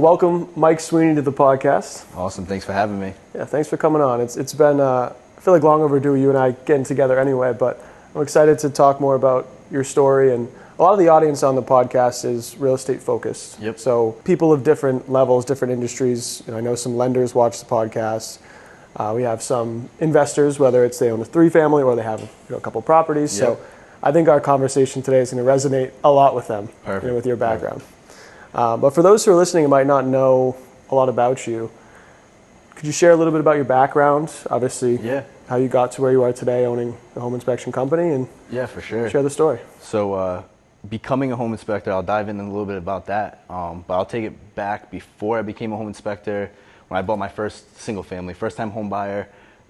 welcome Mike Sweeney to the podcast. Awesome. Thanks for having me. Yeah, thanks for coming on. It's been, I feel like long overdue, you and I getting together anyway, but I'm excited to talk more about your story. And a lot of the audience on the podcast is real estate focused. Yep. So people of different levels, different industries. I know some lenders watch the podcast. We have some investors, whether it's they own a 3-family or they have a couple properties. Yep. So I think our conversation today is going to resonate a lot with them, with your background. But for those who are listening and might not know a lot about you, could you share a little bit about your background? Obviously, how you got to where you are today owning a home inspection company, and for sure. Share the story. So becoming a home inspector, I'll dive in a little bit about that, but I'll take it back before I became a home inspector. When I bought my first single family, first time home buyer,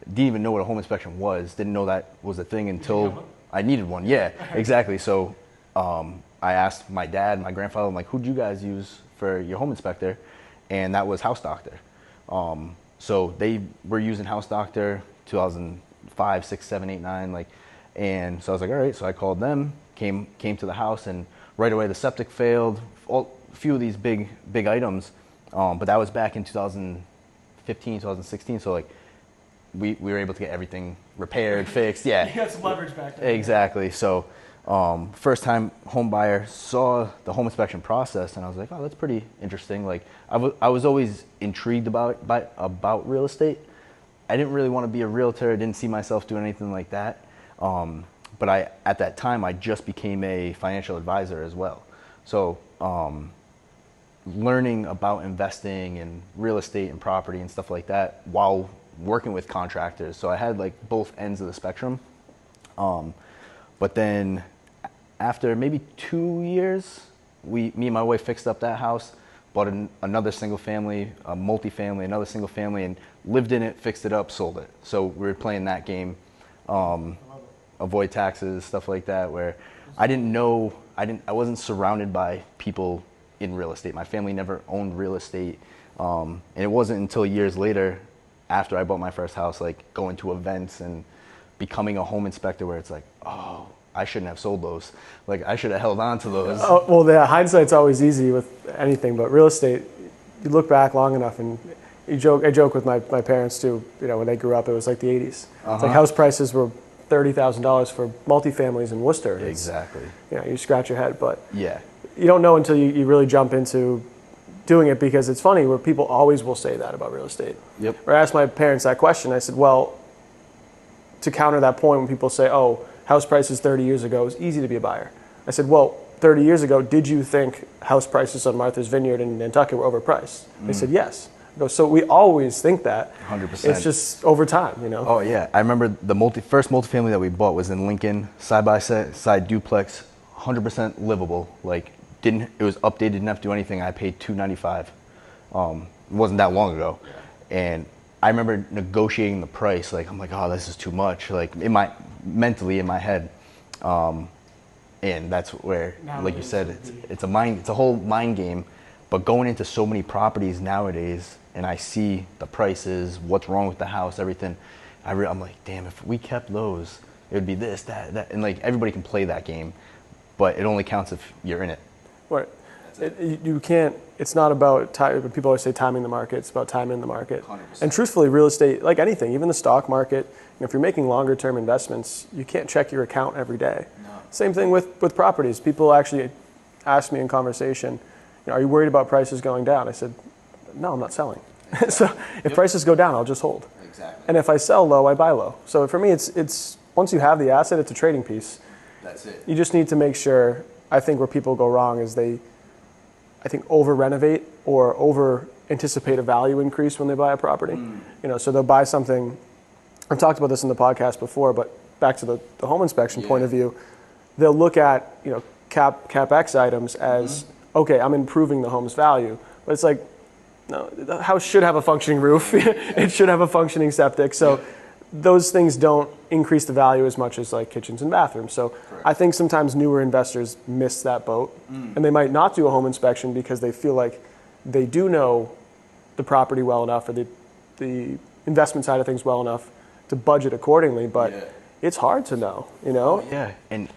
didn't even know what a home inspection was, didn't know that was a thing until I needed one. Yeah, exactly. So I asked my dad, my grandfather, I'm like, who'd you guys use for your home inspector? And that was House Doctor. So they were using House Doctor 2005, 6, 7, 8, 9, and so I was like, all right. So I called them, came to the house, and right away the septic failed, a few of these big items. But that was back in 2015, 2016. So we were able to get everything repaired, fixed. Yeah. You got some leverage back there. Exactly. So first time home buyer, saw the home inspection process, and I was like, oh, that's pretty interesting. I was always intrigued about real estate. I didn't really want to be a realtor. I didn't see myself doing anything like that. But at that time, I just became a financial advisor as well. So learning about investing in real estate and property and stuff like that while working with contractors. So I had both ends of the spectrum. But then after maybe 2 years, me and my wife fixed up that house, bought another single family, a multifamily, another single family, and lived in it, fixed it up, sold it. So we were playing that game, avoid taxes, stuff like that, where I wasn't surrounded by people in real estate. My family never owned real estate. And it wasn't until years later, after I bought my first house, going to events and becoming a home inspector, where it's like, oh, I shouldn't have sold those. I should have held on to those. Oh, well, the hindsight's always easy with anything, but real estate, you look back long enough, and I joke with my parents too. When they grew up, it was like the 80s. It's like house prices were $30,000 for multifamilies in Worcester. Exactly. You scratch your head, but yeah, you don't know until you really jump into doing it, because it's funny where people always will say that about real estate. Yep. Or I asked my parents that question. I said, well, to counter that point when people say, oh, house prices 30 years ago, it was easy to be a buyer. I said, well, 30 years ago, did you think house prices on Martha's Vineyard in Nantucket were overpriced? They said, yes. I go, so we always think that. 100%. It's just over time, Oh, yeah. I remember the first multifamily that we bought was in Lincoln, side-by-side duplex, 100% livable. It was updated, didn't have to do anything. I paid $295. It wasn't that long ago. And I remember negotiating the price. I'm like, oh, this is too much. Mentally in my head. And that's where, like you said, it's a whole mind game. But going into so many properties nowadays, and I see the prices, what's wrong with the house, everything, I'm like, damn, if we kept those, it would be this, that, and everybody can play that game, but it only counts if you're in it. Right. You can't. It's not about time. People always say timing the market. It's about timing the market. 100%. And truthfully, real estate, like anything, even the stock market, if you're making longer term investments, you can't check your account every day. No. Same thing with properties. People actually ask me in conversation, are you worried about prices going down? I said, no, I'm not selling. So if prices go down, I'll just hold. Exactly. And if I sell low, I buy low. So for me, it's once you have the asset, it's a trading piece. That's it. You just need to make sure. I think where people go wrong is they over renovate or over anticipate a value increase when they buy a property. So they'll buy something. I've talked about this in the podcast before, but back to the home inspection point of view, they'll look at CapEx items as okay, I'm improving the home's value, but it's like, no, the house should have a functioning roof. It should have a functioning septic. So those things don't increase the value as much as kitchens and bathrooms. So I think sometimes newer investors miss that boat, and they might not do a home inspection because they feel like they do know the property well enough or the investment side of things well enough to budget accordingly. But it's hard to know, Yeah, and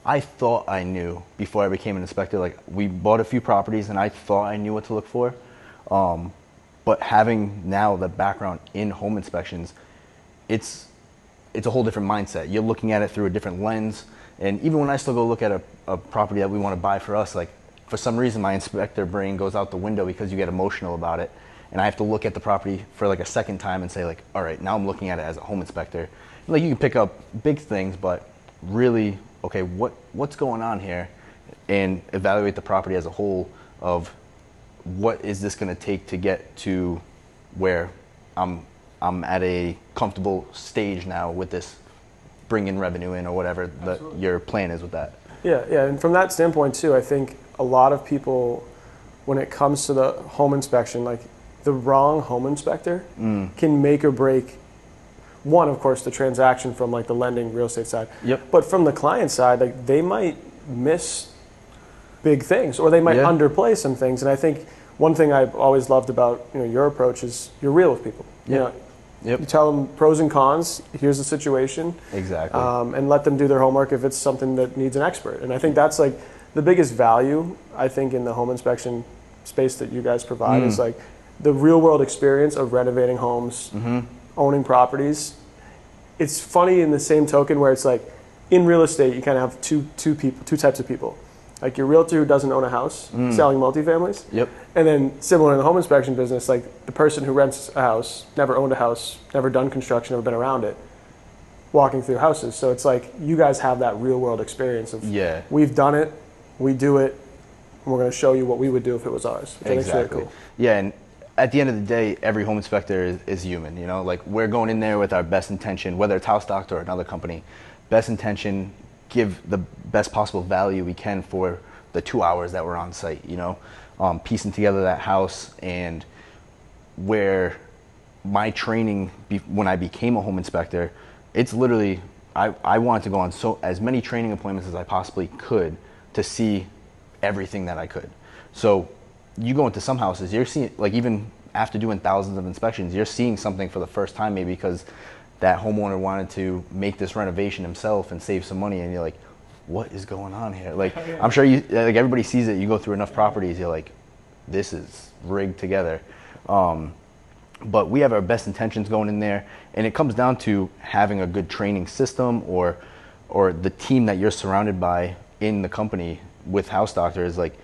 I thought I knew before I became an inspector. We bought a few properties and I thought I knew what to look for. But having now the background in home inspections, it's a whole different mindset. You're looking at it through a different lens. And even when I still go look at a property that we want to buy for us, like for some reason my inspector brain goes out the window because you get emotional about it. And I have to look at the property for like a second time and say like, all right, now I'm looking at it as a home inspector. Like you can pick up big things, but really, okay, what's going on here? And evaluate the property as a whole of what is this going to take to get to where I'm at a comfortable stage now with this bringing revenue in or whatever your plan is with that. Yeah, and from that standpoint too, I think a lot of people, when it comes to the home inspection, like the wrong home inspector can make or break, one, of course, the transaction from like the lending real estate side. Yep. But from the client side, like they might miss big things or they might underplay some things. And I think one thing I've always loved about your approach is you're real with people. You tell them pros and cons. Here's the situation. Exactly. And let them do their homework if it's something that needs an expert. And I think that's like the biggest value I think in the home inspection space that you guys provide is like the real world experience of renovating homes, owning properties. It's funny in the same token where it's like in real estate you kind of have two types of people. Like your realtor who doesn't own a house, selling multifamilies. Yep. And then similar in the home inspection business, like the person who rents a house, never owned a house, never done construction, never been around it, walking through houses. So it's like you guys have that real world experience of we've done it, we do it, and we're going to show you what we would do if it was ours. Which exactly. I think is really cool. Yeah, and at the end of the day, every home inspector is human. Like we're going in there with our best intention, whether it's House Doctor or another company, best intention, give the best possible value we can for the 2 hours that we're on site, piecing together that house. And where my training, when I became a home inspector, it's literally, I wanted to go on as many training appointments as I possibly could to see everything that I could. So you go into some houses, you're seeing, like even after doing thousands of inspections, you're seeing something for the first time maybe because that homeowner wanted to make this renovation himself and save some money, and you're like, what is going on here? Like, I'm sure everybody sees it. You go through enough properties, you're like, this is rigged together. But we have our best intentions going in there, and it comes down to having a good training system or the team that you're surrounded by in the company with House Doctor. Is like,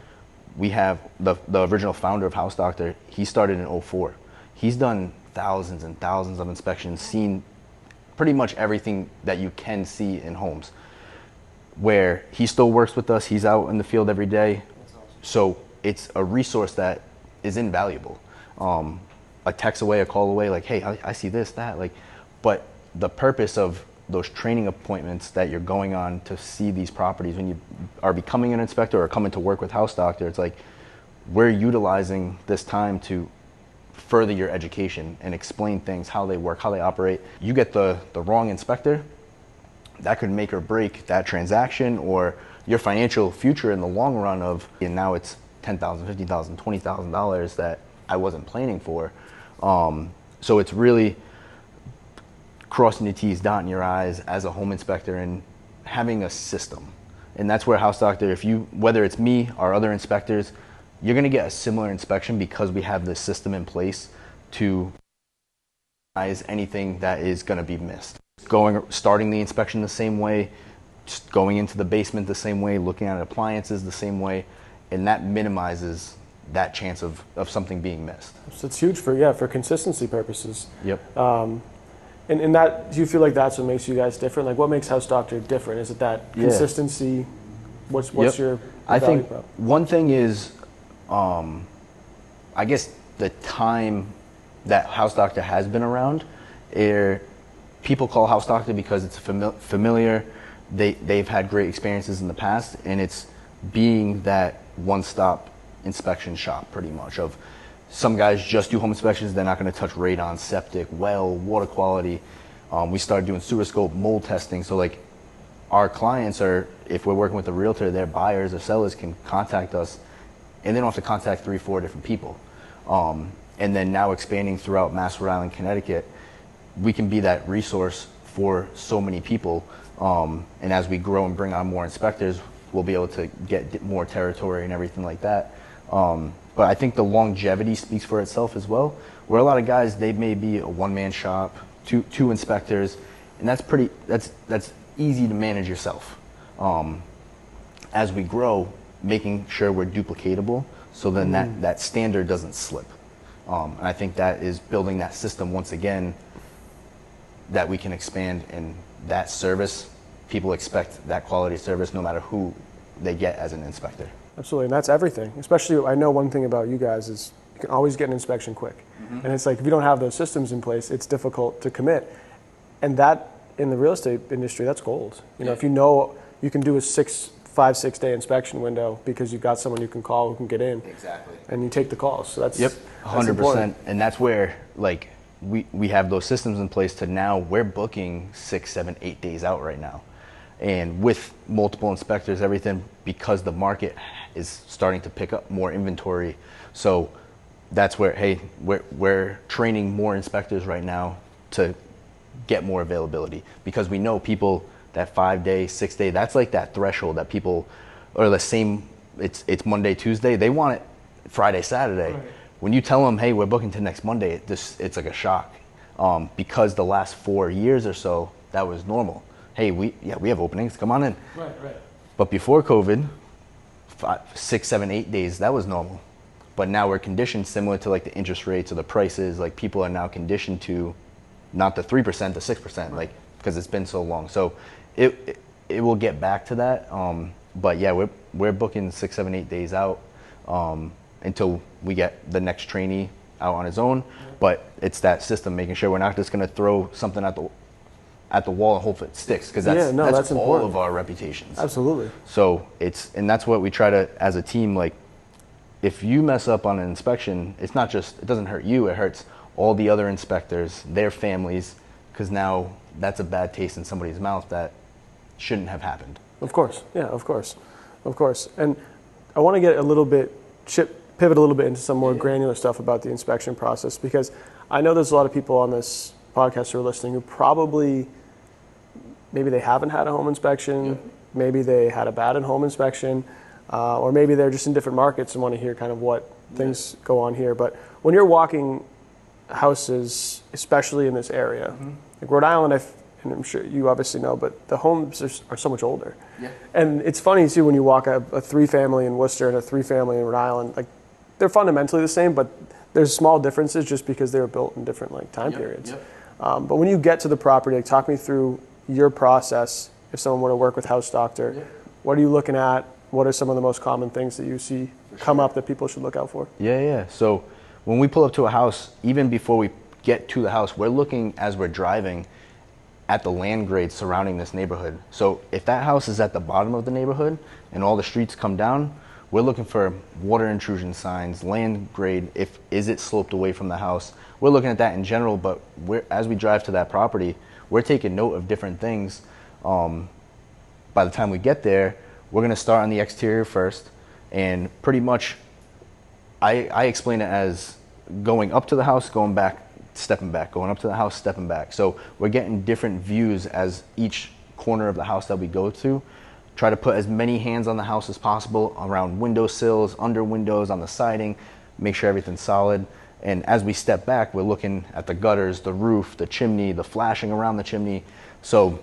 we have the original founder of House Doctor. He started in 2004. He's done thousands and thousands of inspections, seen pretty much everything that you can see in homes. Where he still works with us, he's out in the field every day. That's awesome. So it's a resource that is invaluable. A text away, a call away, like, hey, I see this, that, like. But the purpose of those training appointments that you're going on to see these properties when you are becoming an inspector or coming to work with House Doctor, it's like we're utilizing this time to further your education and explain things, how they work, how they operate. You get the wrong inspector, that could make or break that transaction or your financial future in the long run of, and now it's $10,000, $15,000, $20,000 that I wasn't planning for. So it's really crossing your T's, dotting your I's as a home inspector and having a system. And that's where House Doctor, whether it's me or other inspectors, you're going to get a similar inspection because we have this system in place to recognize anything that is going to be missed. Starting the inspection the same way, just going into the basement the same way, looking at appliances the same way, and that minimizes that chance of something being missed. So it's huge for consistency purposes. Yep. And that, do you feel like that's what makes you guys different? Like what makes House Doctor different? Is it that consistency? What's your I think prop? one thing is, I guess the time that House Doctor has been around, people call House Doctor because it's familiar. They've had great experiences in the past, and it's being that one-stop inspection shop pretty much of some guys just do home inspections. They're not going to touch radon, septic, well, water quality. We started doing sewer scope, mold testing. So like our clients are, if we're working with a realtor, their buyers or sellers can contact us, and they don't have to contact 3-4 different people. And then now expanding throughout Mass, Rhode Island, Connecticut, we can be that resource for so many people. And as we grow and bring on more inspectors, we'll be able to get more territory and everything like that. But I think the longevity speaks for itself as well. Where a lot of guys, they may be a one-man shop, two inspectors, and that's easy to manage yourself. As we grow, making sure we're duplicatable, so then that standard doesn't slip. And I think that is building that system once again, that we can expand in that service. People expect that quality service no matter who they get as an inspector. Absolutely, and that's everything. Especially, I know one thing about you guys is you can always get an inspection quick. And it's like, if you don't have those systems in place, it's difficult to commit. And that, in the real estate industry, that's gold. You know, if you know you can do a 5-6 day inspection window because you've got someone you can call who can get in. Exactly. And you take the calls. So that's 100%. And that's where, like, we have those systems in place to now we're booking 6, 7, 8 days out right now. And with multiple inspectors, everything, because the market is starting to pick up more inventory. So that's where, hey, we're training more inspectors right now to get more availability, because we know people that 5 day, 6 day, that's like that threshold that people, or the same, it's Monday, Tuesday, they want it Friday, Saturday. Right. When you tell them, hey, we're booking to next Monday, it's like a shock, because the last 4 years or so, that was normal. Hey, we have openings, come on in. Right. But before COVID, 5, 6, 7, 8 days, that was normal. But now we're conditioned, similar to like the interest rates or the prices, like people are now conditioned to not the 3%, the 6%, like, because it's been so long. So it will get back to that. But yeah, we're booking 6, 7, 8 days out until we get the next trainee out on his own. But it's that system, making sure we're not just going to throw something at the wall and hope it sticks, because that's all important. Of our reputations. Absolutely. So that's what we try to, as a team, like, if you mess up on an inspection, it doesn't hurt you, it hurts all the other inspectors, their families, because now that's a bad taste in somebody's mouth that shouldn't have happened. Of course, yeah, of course. And I want to get pivot a little bit into some more granular stuff about the inspection process, because I know there's a lot of people on this podcast who are listening who probably, maybe they haven't had a home inspection, maybe they had a bad home inspection, or maybe they're just in different markets and want to hear kind of what things go on here. But when you're walking houses, especially in this area, like Rhode Island, and I'm sure you obviously know, but the homes are so much older. Yeah. And it's funny too when you walk a 3-family in Worcester and a 3-family in Rhode Island, like they're fundamentally the same, but there's small differences just because they were built in different like time periods. But when you get to the property, like, talk me through your process. If someone were to work with House Doctor, what are you looking at? What are some of the most common things that you see come up that people should look out for? Yeah. So when we pull up to a house, even before we get to the house, we're looking, as we're driving, at the land grade surrounding this neighborhood. So if that house is at the bottom of the neighborhood and all the streets come down, we're looking for water intrusion signs, land grade, is it sloped away from the house. We're looking at that in general, but as we drive to that property, we're taking note of different things. By the time we get there, we're going to start on the exterior first, and pretty much I explain it as going up to the house, going back, stepping back, going up to the house, stepping back. So we're getting different views as each corner of the house that we go to. Try to put as many hands on the house as possible, around windowsills, under windows, on the siding, make sure everything's solid. And as we step back, we're looking at the gutters, the roof, the chimney, the flashing around the chimney. So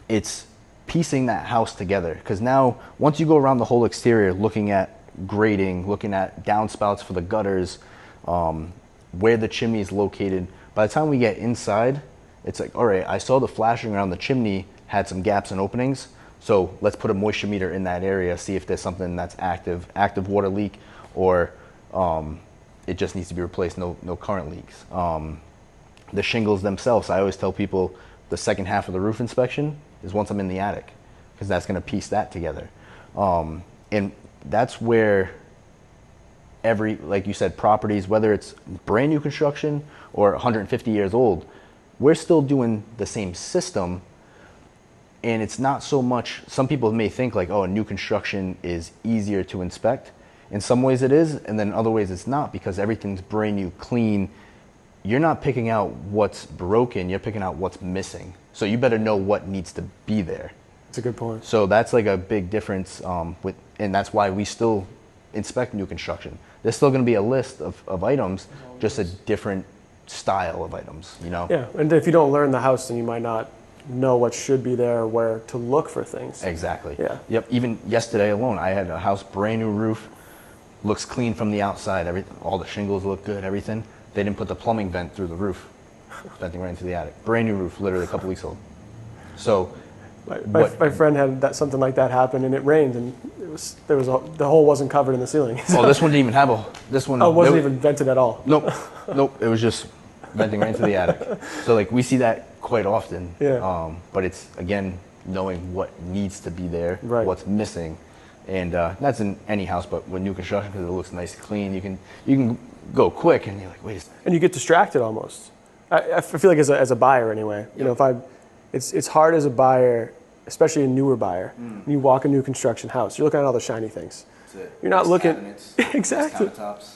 it's piecing that house together, because now once you go around the whole exterior, looking at grading, looking at downspouts for the gutters, where the chimney is located, by the time we get inside, it's like, all right, I saw the flashing around the chimney had some gaps and openings, so let's put a moisture meter in that area, see if there's something that's active water leak, or it just needs to be replaced, no current leaks. The shingles themselves, I always tell people the second half of the roof inspection is once I'm in the attic, because that's going to piece that together. And that's where like you said, properties, whether it's brand new construction or 150 years old, we're still doing the same system. And it's not so much, some people may think like, oh, new construction is easier to inspect. In some ways it is, and then in other ways it's not, because everything's brand new, clean. You're not picking out what's broken, you're picking out what's missing. So you better know what needs to be there. That's a good point. So that's like a big difference, and that's why we still inspect new construction. There's still going to be a list of items, just a different style of items, you know? Yeah, and if you don't learn the house, then you might not know what should be there, where to look for things. Exactly. Yeah. Yep. Even yesterday alone, I had a house, brand new roof, looks clean from the outside. All the shingles look good, everything. They didn't put the plumbing vent through the roof, venting right into the attic. Brand new roof, literally a couple weeks old. So, my friend had something like that happen, and it rained, and the hole wasn't covered in the ceiling. Oh, this one didn't even have this one. Oh, it wasn't even vented at all. Nope. It was just venting right into the attic. So like we see that quite often. Yeah. But it's again knowing what needs to be there, right. What's missing, and that's in any house. But with new construction, because it looks nice and clean, you can go quick, and you're like, wait a second. And you get distracted almost. I feel like as a buyer anyway. You know, it's hard as a buyer, especially a newer buyer. When you walk a new construction house, you're looking at all the shiny things. That's it. You're not looking cabinets, exactly. countertops,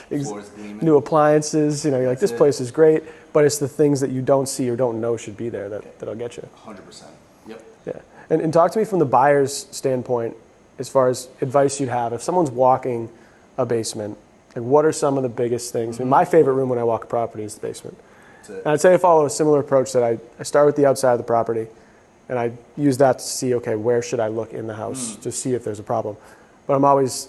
floors gleaming. New appliances. You know, you're like, That's this it. place is great, but it's the things that you don't see or don't know should be there that'll get you. 100%. Yep. Yeah. And talk to me from the buyer's standpoint, as far as advice you'd have if someone's walking a basement. Like, what are some of the biggest things? I mean, my favorite room when I walk a property is the basement. And I'd say I follow a similar approach that I start with the outside of the property, and I use that to see, okay, where should I look in the house to see if there's a problem. But it's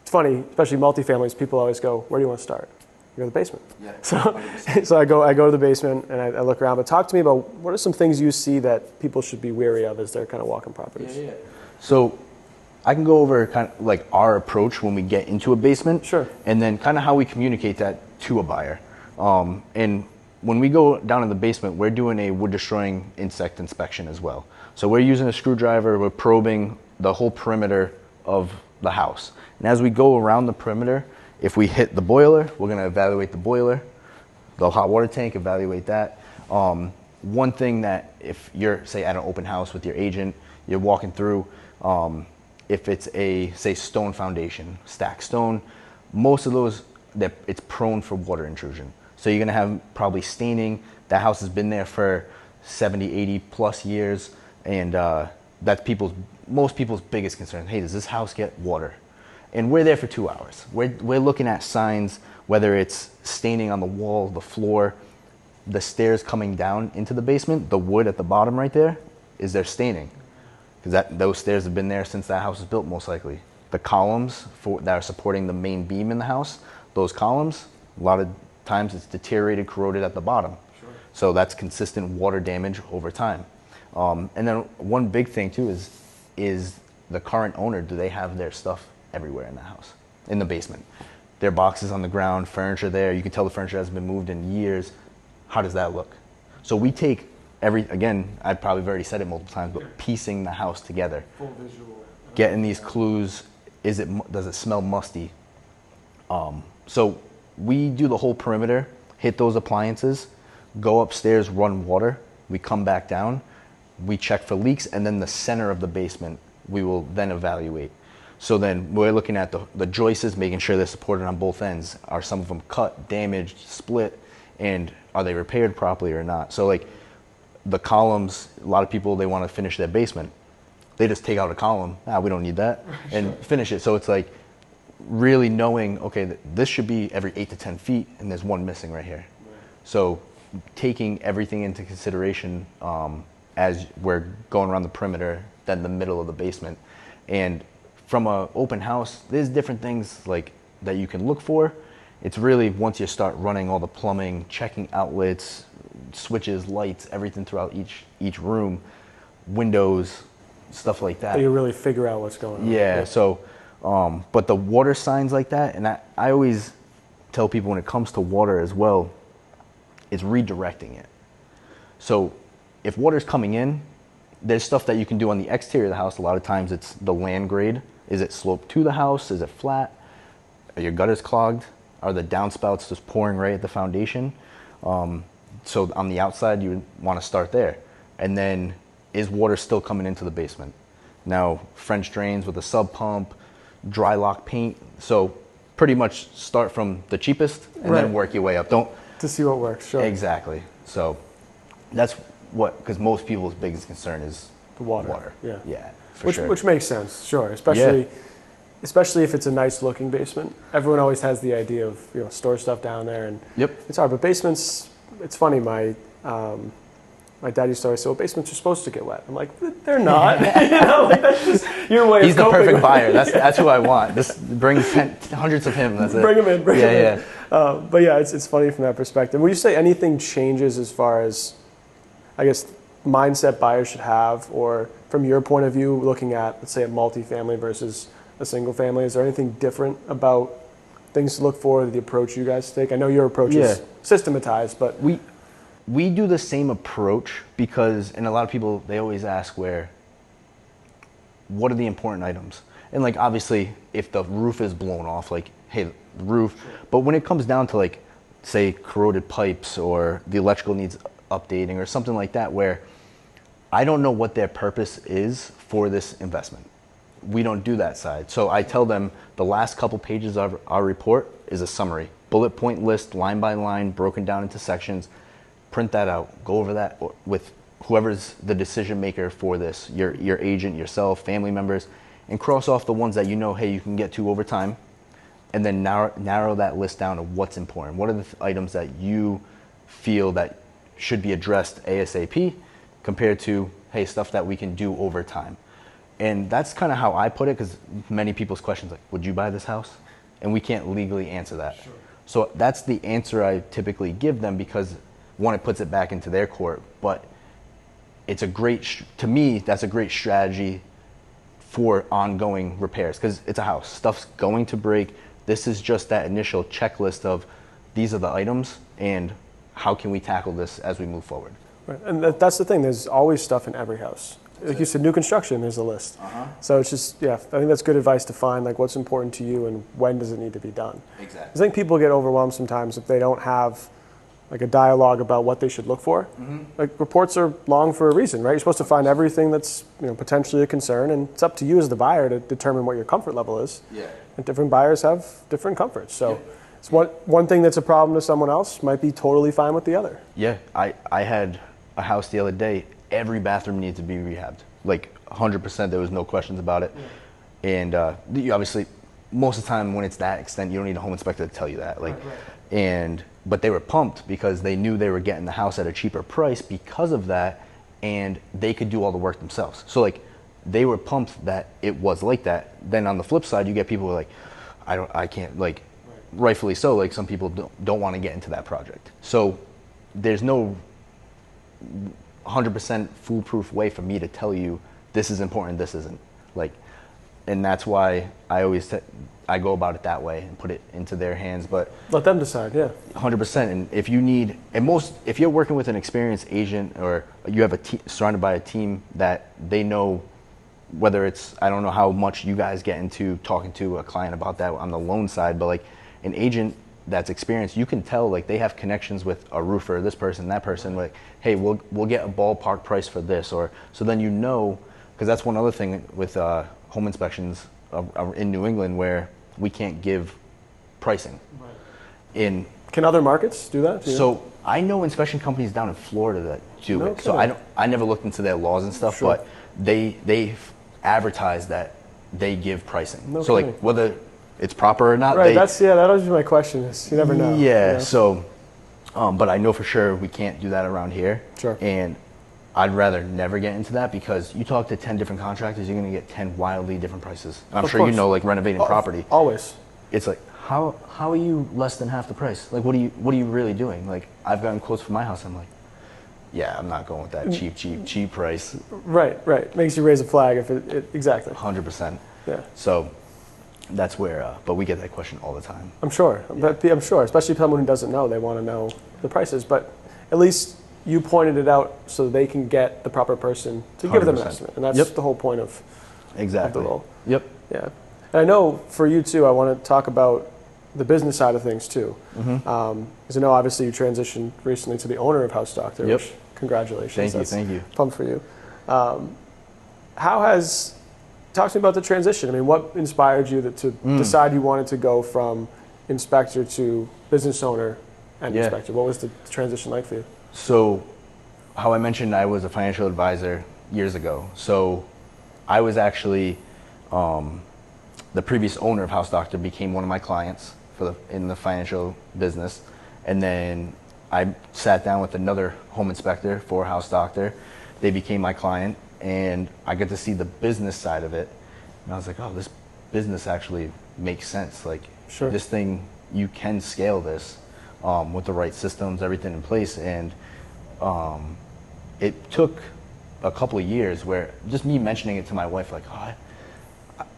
funny, especially multifamilies, people always go, where do you want to start? You go to the basement. Yeah, So I go to the basement and I look around. But talk to me about what are some things you see that people should be wary of as they're kind of walking properties? Yeah. So I can go over kind of like our approach when we get into a basement. Sure. And then kind of how we communicate that to a buyer. And when we go down in the basement, we're doing a wood destroying insect inspection as well. So we're using a screwdriver, we're probing the whole perimeter of the house. And as we go around the perimeter, if we hit the boiler, we're gonna evaluate the boiler, the hot water tank, evaluate that. One thing that if you're, say, at an open house with your agent, you're walking through, if it's a, say, stone foundation, stacked stone, most of those, it's prone for water intrusion. So you're gonna have probably staining. That house has been there for 70, 80 plus years, and that's most people's biggest concern. Hey, does this house get water? And we're there for 2 hours. We're looking at signs, whether it's staining on the wall, the floor, the stairs coming down into the basement, the wood at the bottom right there, is there staining? Because those stairs have been there since that house was built, most likely. The columns that are supporting the main beam in the house, those columns, a lot of times it's deteriorated, corroded at the bottom. Sure. So that's consistent water damage over time. And then one big thing too is the current owner, do they have their stuff everywhere in the house, in the basement? Their boxes on the ground, furniture there, you can tell the furniture hasn't been moved in years. How does that look? So we take again, I probably have already said it multiple times, but piecing the house together. Full visual. Getting these clues, does it smell musty? So we do the whole perimeter, hit those appliances, go upstairs, run water, we come back down, we check for leaks, and then the center of the basement we will then evaluate. So then we're looking at the joists, making sure they're supported on both ends. Are some of them cut, damaged, split, and are they repaired properly or not? So like the columns, a lot of people, they want to finish their basement. They just take out a column, we don't need that, and finish it. So it's like really knowing, okay, this should be every 8 to 10 feet, and there's one missing right here. Right. So taking everything into consideration as we're going around the perimeter, then the middle of the basement. And from an open house, there's different things like that you can look for. It's really once you start running all the plumbing, checking outlets, switches, lights, everything throughout each room, windows, stuff like that. So you really figure out what's going on. Yeah. So, but the water signs like that, and I always tell people when it comes to water as well, it's redirecting it. So if water's coming in, there's stuff that you can do on the exterior of the house. A lot of times it's the land grade. Is it sloped to the house? Is it flat? Are your gutters clogged? Are the downspouts just pouring right at the foundation? So on the outside, you would want to start there. And then, is water still coming into the basement? Now, French drains with a sub pump, dry lock paint. So pretty much start from the cheapest and then work your way up. To see what works, sure. Exactly. So that's because most people's biggest concern is the water. Yeah, for sure. Which makes sense, sure. Especially, especially if it's a nice looking basement. Everyone always has the idea of, you know, store stuff down there, and Yep. it's hard. But basements, it's funny. My dad used to always say, "Well, basements are supposed to get wet." I'm like, "They're not." You know, like that's just your way. He's of the coping perfect with buyer. it. That's who I want. Just bring hundreds of him. That's it. Bring him in. Bring yeah, him in. yeah. But yeah, it's funny from that perspective. Would you say anything changes as far as, I guess, mindset buyers should have, or from your point of view, looking at, let's say, a multifamily versus a single family? Is there anything different about things to look for, the approach you guys take? I know your approach is systematized, but We do the same approach because, and a lot of people, they always ask what are the important items? And like, obviously, if the roof is blown off, like, hey, the roof. But when it comes down to like, say, corroded pipes or the electrical needs updating or something like that, where I don't know what their purpose is for this investment. We don't do that side. So I tell them the last couple pages of our report is a summary, bullet point list, line by line, broken down into sections. Print that out, go over that with whoever's the decision maker for this, your agent, yourself, family members, and cross off the ones that you know, hey, you can get to over time, and then narrow that list down to what's important. What are the items that you feel that should be addressed ASAP compared to, hey, stuff that we can do over time. And that's kind of how I put it, because many people's questions like, would you buy this house? And we can't legally answer that. Sure. So that's the answer I typically give them, because one, it puts it back into their court, but it's a great, to me, that's a great strategy for ongoing repairs, because it's a house. Stuff's going to break. This is just that initial checklist of these are the items and how can we tackle this as we move forward. Right. And that's the thing. There's always stuff in every house. Like you said, new construction, there's a list. So it's just, yeah, I think that's good advice to find, like, what's important to you and when does it need to be done. Exactly. I think people get overwhelmed sometimes if they don't have like a dialogue about what they should look for. Like, reports are long for a reason, right? You're supposed to find everything that's, you know, potentially a concern, and it's up to you as the buyer to determine what your comfort level is. Yeah. And different buyers have different comforts. So it's one thing that's a problem to someone else might be totally fine with the other. Yeah, I had a house the other day, every bathroom needs to be rehabbed. Like 100%, there was no questions about it. And you obviously, most of the time when it's that extent, you don't need a home inspector to tell you that. Like, but they were pumped because they knew they were getting the house at a cheaper price because of that, and they could do all the work themselves. So like, they were pumped that it was like that. Then on the flip side, you get people who are like, I can't, like, rightfully so, like some people don't want to get into that project. So there's no 100% foolproof way for me to tell you this is important, this isn't. Like, and that's why I always I go about it that way and put it into their hands. But let them decide. Yeah, 100%. And if you need, if you're working with an experienced agent, or you have surrounded by a team that they know, whether it's, I don't know how much you guys get into talking to a client about that on the loan side, but like an agent that's experienced, you can tell, like, they have connections with a roofer, this person, that person, like, hey, we'll get a ballpark price for this, or so then you know, because that's one other thing with home inspections in New England where we can't give pricing. Can other markets do that? So I know inspection companies down in Florida that do it. So I never looked into their laws and stuff, but they advertise that they give pricing. So like, whether it's proper or not, right? That was my question. Is you never know. Yeah. So, but I know for sure we can't do that around here. Sure. And I'd rather never get into that, because you talk to 10 different contractors, you're going to get 10 wildly different prices. And I'm sure you know, like, renovating property. Always. It's like, how are you less than half the price? Like, what are you really doing? Like, I've gotten quotes for my house. I'm like, yeah, I'm not going with that cheap price. Right. Makes you raise a flag if it exactly. 100%. Yeah. So that's where, but we get that question all the time. I'm sure. Yeah. But I'm sure, especially someone who doesn't know, they want to know the prices. But at least you pointed it out so they can get the proper person to give them an estimate. And that's the whole point of the role. Yep. Yeah. And I know for you too, I want to talk about the business side of things too. Because I know obviously you transitioned recently to the owner of House Doctor, which congratulations. Thank you. Pumped for you. Talk to me about the transition. I mean, what inspired you to decide you wanted to go from inspector to business owner and inspector? What was the transition like for you? So, how I mentioned, I was a financial advisor years ago. So, I was actually the previous owner of House Doctor became one of my clients in the financial business. And then I sat down with another home inspector for House Doctor. They became my client, and I get to see the business side of it. And I was like, oh, this business actually makes sense. Like, Sure. this thing, you can scale this with the right systems, everything in place. And it took a couple of years where just me mentioning it to my wife, like, oh,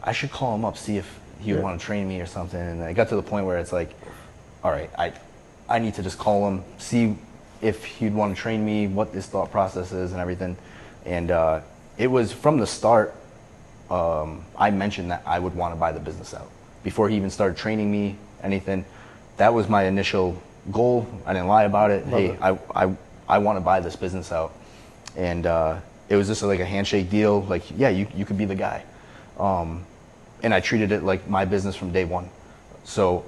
I should call him up, see if he would want to train me or something. And I got to the point where it's like, all right, I need to just call him, see if he'd want to train me, what his thought process is and everything. And it was from the start, I mentioned that I would want to buy the business out. Before he even started training me, anything, that was my initial goal. I didn't lie about it. I want to buy this business out. And it was just like a handshake deal. Like, yeah, you could be the guy. And I treated it like my business from day one. So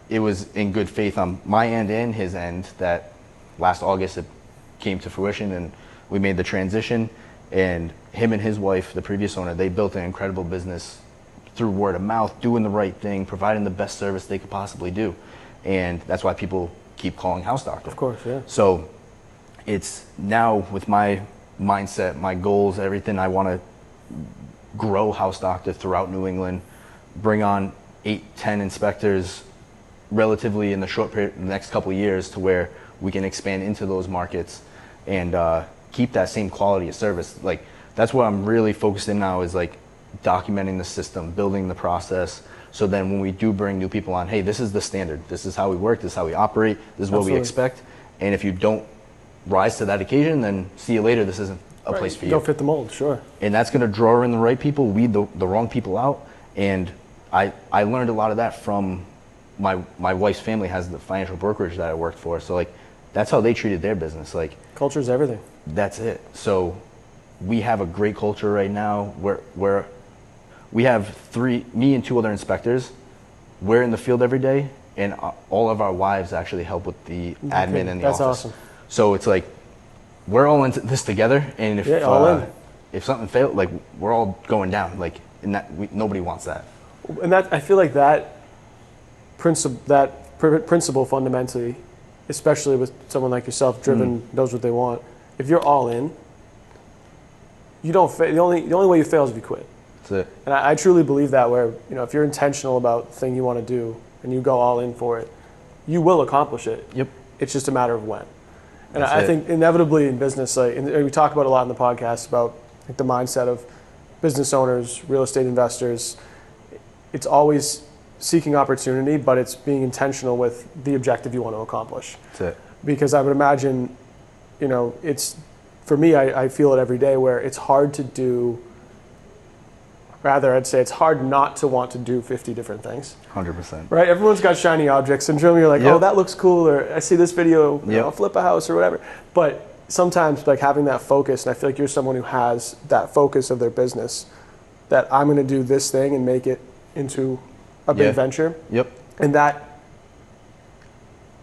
it was in good faith on my end and his end that last August it came to fruition and we made the transition. And him and his wife, the previous owner, they built an incredible business through word of mouth, doing the right thing, providing the best service they could possibly do. And that's why people keep calling House Doctor. Of course, yeah. So it's now with my mindset, my goals, everything, I want to grow House Doctor throughout New England, bring on 8-10 inspectors relatively in the short period, the next couple of years, to where we can expand into those markets and keep that same quality of service. Like, that's what I'm really focused in now, is like documenting the system, building the process. So then when we do bring new people on, hey, this is the standard. This is how we work. This is how we operate. This is what we expect. And if you don't rise to that occasion, then see you later. This isn't a place for you. Don't fit the mold, sure. And that's going to draw in the right people, weed the wrong people out. And I learned a lot of that from my wife's family has the financial brokerage that I worked for. So like, that's how they treated their business. Like, culture's everything. That's it. So we have a great culture right now where we have me and 2 other inspectors. We're in the field every day, and all of our wives actually help with the admin in the office. That's awesome. So it's like, we're all into this together, and if something failed, like, we're all going down. Like, and nobody wants that. And that, I feel like that principle fundamentally, especially with someone like yourself, driven, knows what they want. If you're all in, you don't fail. The only way you fail is if you quit. That's it. And I truly believe that, where, you know, if you're intentional about the thing you want to do and you go all in for it, you will accomplish it. Yep. It's just a matter of when. And That's I it. think inevitably in business, like, and we talk about a lot in the podcast about like the mindset of business owners, real estate investors. It's always seeking opportunity, but it's being intentional with the objective you want to accomplish. That's it. Because I would imagine, you know, it's, for me, I feel it every day, where it's hard to do, rather I'd say it's hard not to want to do 50 different things. 100%. Right? Everyone's got shiny object syndrome. You're like, oh, that looks cool, or I see this video, you know, flip a house or whatever. But sometimes, like, having that focus, and I feel like you're someone who has that focus of their business, that I'm going to do this thing and make it into a big venture. Yep. And that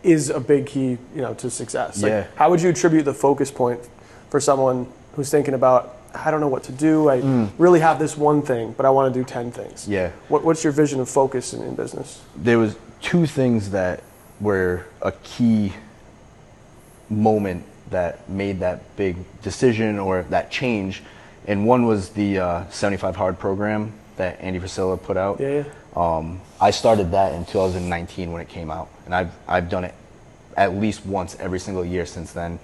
is a big key, you know, to success. Like, how would you attribute the focus point for someone who's thinking about, I don't know what to do, I really have this one thing, but I want to do 10 things? Yeah. What's your vision of focus in business? There was 2 things that were a key moment that made that big decision or that change. And one was the 75 Hard program that Andy Priscilla put out. I started that in 2019 when it came out, and I've done it at least once every single year since then,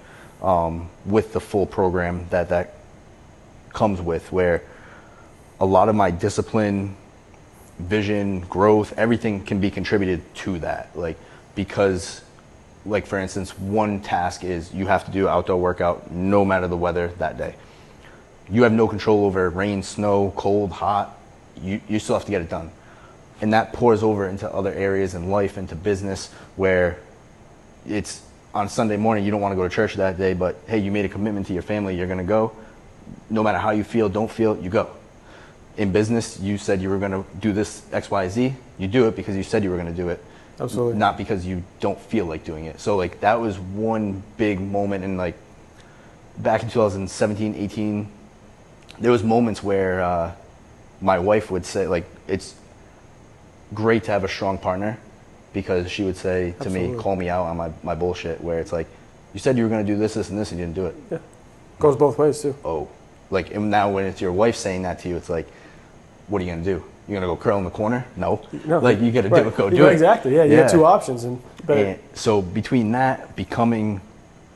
with the full program that comes with, where a lot of my discipline, vision, growth, everything can be contributed to that. Like, because, like, for instance, one task is you have to do outdoor workout no matter the weather that day. You have no control over rain, snow, cold, hot. You still have to get it done. And that pours over into other areas in life, into business, where it's on Sunday morning, you don't want to go to church that day, but hey, you made a commitment to your family, you're going to go. No matter how you feel, don't feel, you go. In business, you said you were going to do this X, Y, Z. You do it because you said you were going to do it. Absolutely. Not because you don't feel like doing it. So, like, that was one big moment. And, like, back in 2017, 18, there was moments where my wife would say, like, it's great to have a strong partner, because she would say to me, call me out on my bullshit, where it's like, you said you were going to do this, this, and this, and you didn't do it. Yeah. Goes both ways too. Oh, like, and now when it's your wife saying that to you, it's like, what are you going to do? You're going to go curl in the corner? No. Like, you got to do it, go do it. Exactly. Yeah. You have two options. And so between that, becoming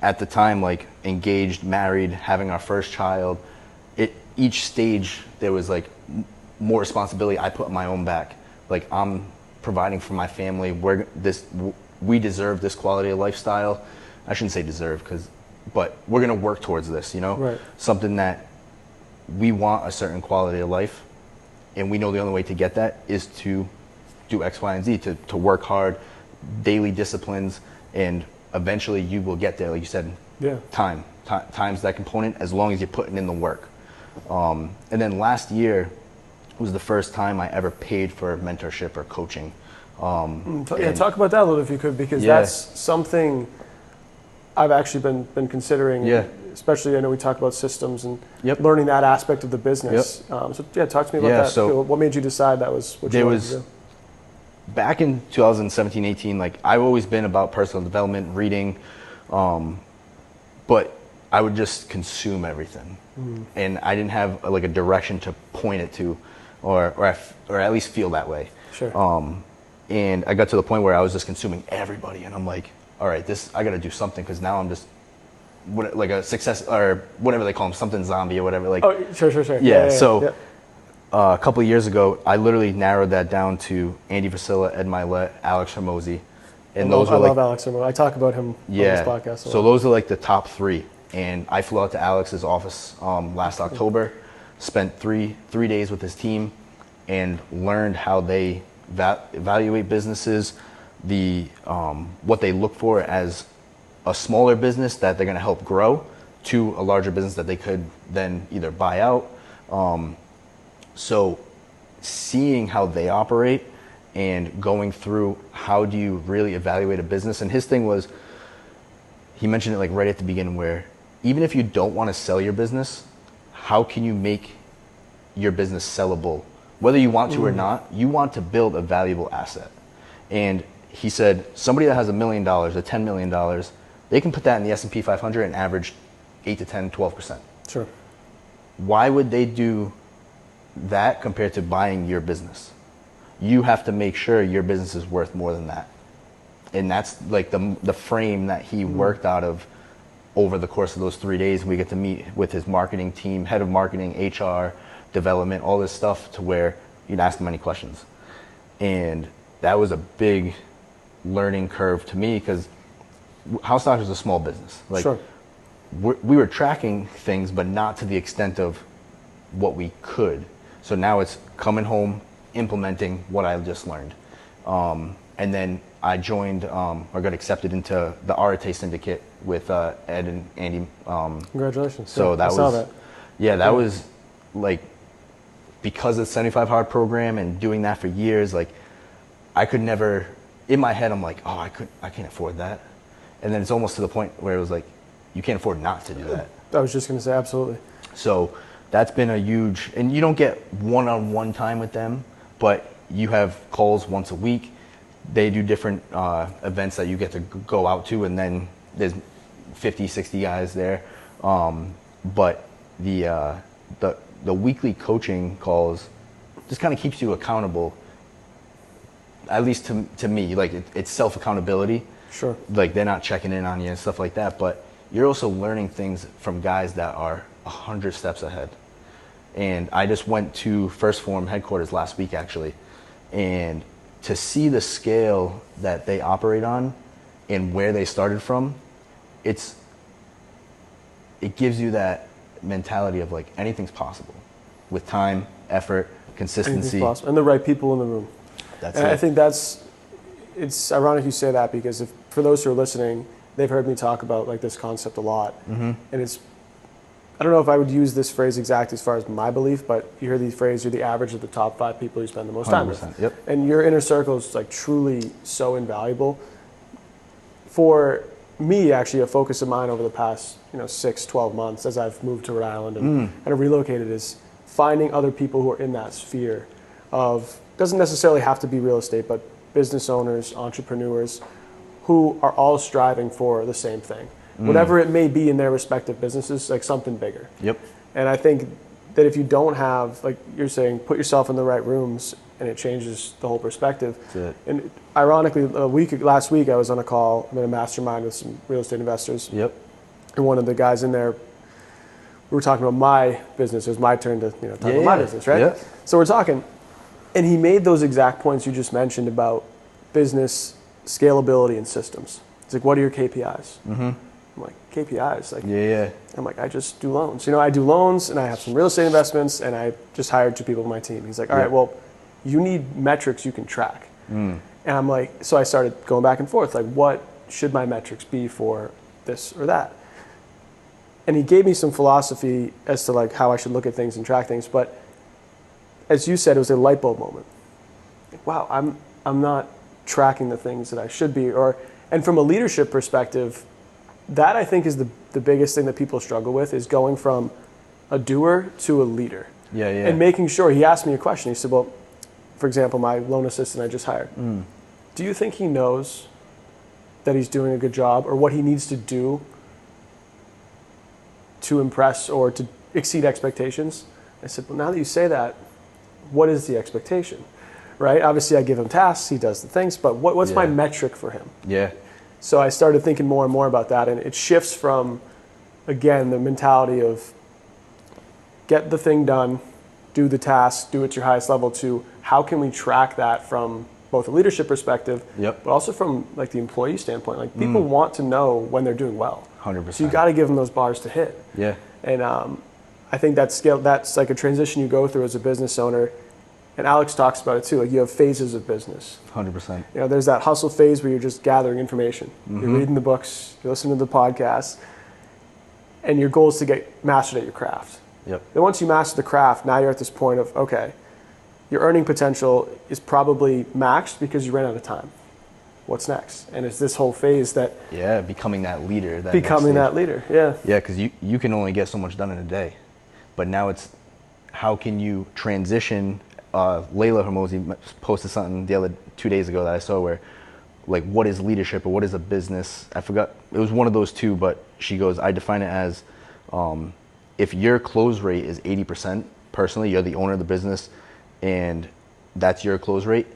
at the time, like, engaged, married, having our first child, each stage there was like more responsibility I put on my own back. Like, I'm providing for my family. We deserve this quality of lifestyle. I shouldn't say deserve, but we're gonna work towards this. You know, right. Something that we want, a certain quality of life, and we know the only way to get that is to do X, Y, and Z. To work hard, daily disciplines, and eventually you will get there. Like you said, time's that component, as long as you're putting in the work. And then last year was the first time I ever paid for mentorship or coaching. Talk about that a little if you could, because that's something I've actually been considering. Yeah. Especially, I know we talk about systems and learning that aspect of the business. Talk to me about that. So what made you decide that was what you wanted to do? Back in 2017, 18, like, I've always been about personal development, reading, but I would just consume everything. And I didn't have like a direction to point it to, or at least feel that way. Sure. And I got to the point where I was just consuming everybody, and I'm like, all right, I got to do something, because now I'm just like a success, or whatever they call them, something zombie or whatever. Like, sure. A couple of years ago, I literally narrowed that down to Andy Vasilla, Ed Milet, Alex Hermosi, and I love Alex Hermosi. I talk about him on this podcast. So those are like the top three. And I flew out to Alex's office last October, spent three days with his team, and learned how they evaluate businesses, what they look for as a smaller business that they're going to help grow to a larger business that they could then either buy out. So seeing how they operate and going through how do you really evaluate a business. And his thing was, he mentioned it like right at the beginning, where even if you don't want to sell your business, how can you make your business sellable? Whether you want to or not, you want to build a valuable asset. And he said, somebody that has $1 million or $10 million, they can put that in the S&P 500 and average 8 to 10, 12%. Sure. Why would they do that compared to buying your business? You have to make sure your business is worth more than that. And that's like the frame that he worked out of over the course of those 3 days. We get to meet with his marketing team, head of marketing, HR, development, all this stuff, to where you'd ask him any questions. And that was a big learning curve to me, because House Doctor is a small business. Like, sure. We were tracking things, but not to the extent of what we could. So now it's coming home, implementing what I just learned. And then I joined, or got accepted into the Arate Syndicate with Ed and Andy. Congratulations. So that was like, because of the 75 Hard program and doing that for years, like, I could never, in my head, I'm like, oh, I can't afford that. And then it's almost to the point where it was like, you can't afford not to do that. I was just going to say, absolutely. So that's been a huge, and you don't get one-on-one time with them, but you have calls once a week. They do different events that you get to go out to, and then there's 50, 60 guys there. But the weekly coaching calls just kind of keeps you accountable, at least to me. Like, it's self-accountability. Sure. Like, they're not checking in on you and stuff like that, but you're also learning things from guys that are 100 steps ahead. And I just went to First Form headquarters last week, actually, and to see the scale that they operate on and where they started from, it gives you that mentality of like, anything's possible with time, effort, consistency. Anything's possible. And the right people in the room. That's and it. I think it's ironic you say that, because for those who are listening, they've heard me talk about like this concept a lot. Mm-hmm. And I don't know if I would use this phrase exactly as far as my belief, but you hear the phrase, you're the average of the top 5 people you spend the most time with. Yep. And your inner circle is like truly so invaluable. For me, actually, a focus of mine over the past 6, 12 months as I've moved to Rhode Island and kind of relocated is finding other people who are in that sphere of, doesn't necessarily have to be real estate, but business owners, entrepreneurs, who are all striving for the same thing. Whatever it may be in their respective businesses, like something bigger. Yep. And I think that if you don't have, like you're saying, put yourself in the right rooms, and it changes the whole perspective. That's it. And ironically, last week I was on a call, I'm in a mastermind with some real estate investors. Yep. And one of the guys in there, we were talking about my business. It was my turn to talk about my business, right? Yeah. So we're talking, and he made those exact points you just mentioned about business scalability and systems. It's like, what are your KPIs? Mm-hmm. I'm like, KPIs? Like, Yeah. I'm like, I just do loans. I do loans, and I have some real estate investments, and I just hired 2 people on my team. He's like, all right, well, you need metrics you can track. And I'm like, so I started going back and forth, like, what should my metrics be for this or that? And he gave me some philosophy as to like how I should look at things and track things. But as you said, it was a light bulb moment. Like, wow, I'm not tracking the things that I should be. And from a leadership perspective, that I think is the biggest thing that people struggle with, is going from a doer to a leader. Yeah. And making sure, he asked me a question. He said, well, for example, my loan assistant I just hired. Do you think he knows that he's doing a good job, or what he needs to do to impress or to exceed expectations? I said, well, now that you say that, what is the expectation? Right? Obviously, I give him tasks, he does the things, but what's my metric for him? Yeah. So I started thinking more and more about that, and it shifts from, again, the mentality of get the thing done, do the task, do it at your highest level, to how can we track that from both a leadership perspective, but also from like the employee standpoint. Like, people want to know when they're doing well. 100%. So you got to give them those bars to hit. Yeah. And I think that's like a transition you go through as a business owner. And Alex talks about it too. Like, you have phases of business. 100%. There's that hustle phase where you're just gathering information. You're reading the books, you're listening to the podcasts, and your goal is to get mastered at your craft. Yep. Then once you master the craft, now you're at this point of, okay, your earning potential is probably maxed because you ran out of time. What's next? And it's this whole phase that... Yeah, becoming that leader. That leader, yeah. Yeah, because you can only get so much done in a day. But now it's, how can you transition... Layla Hermosi posted something 2 days ago that I saw where, like, what is leadership or what is a business? I forgot. It was one of those two, but she goes, I define it as if your close rate is 80%, personally, you're the owner of the business, and that's your close rate,